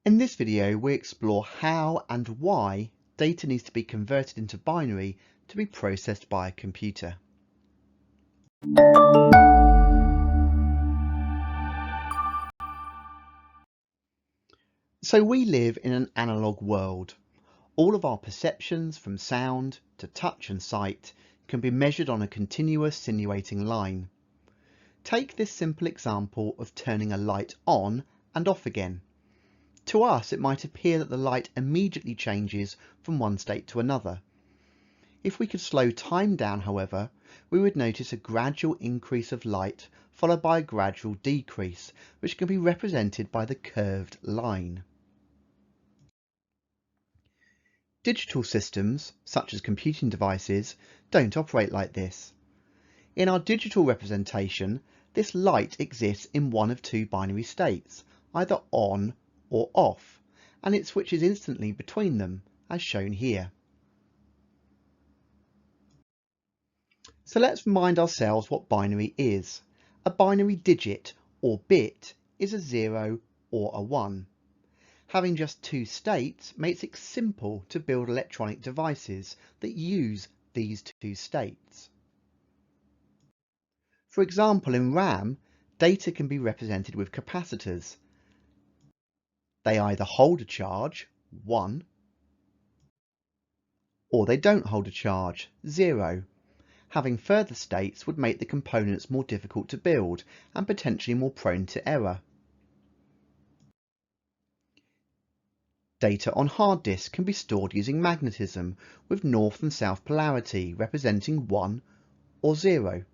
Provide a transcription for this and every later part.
In this video, we explore how and why data needs to be converted into binary to be processed by a computer. So we live in an analogue world. All of our perceptions, from sound to touch and sight, can be measured on a continuous sinuating line. Take this simple example of turning a light on and off again. To us, it might appear that the light immediately changes from one state to another. If we could slow time down, however, we would notice a gradual increase of light followed by a gradual decrease, which can be represented by the curved line. Digital systems, such as computing devices, don't operate like this. In our digital representation, this light exists in one of two binary states, either on or off, and it switches instantly between them, as shown here. So let's remind ourselves what binary is. A binary digit, or bit, is a 0 or a 1. Having just two states makes it simple to build electronic devices that use these two states. For example, in RAM, data can be represented with capacitors. They either hold a charge, 1, or they don't hold a charge, 0. Having further states would make the components more difficult to build and potentially more prone to error. Data on hard disks can be stored using magnetism with north and south polarity representing 1 or 0.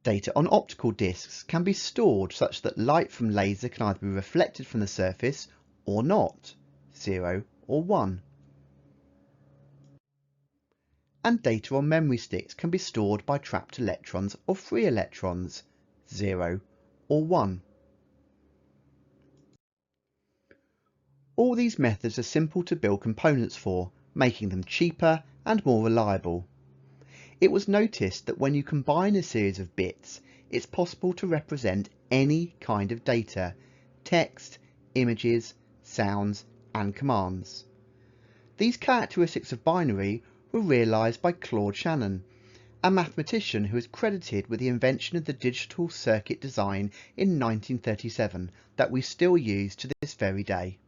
Data on optical disks can be stored such that light from laser can either be reflected from the surface or not, 0 or 1. And data on memory sticks can be stored by trapped electrons or free electrons, 0 or 1. All these methods are simple to build components for, making them cheaper and more reliable. It was noticed that when you combine a series of bits, it's possible to represent any kind of data: text, images, sounds, and commands. These characteristics of binary were realised by Claude Shannon, a mathematician who is credited with the invention of the digital circuit design in 1937 that we still use to this very day.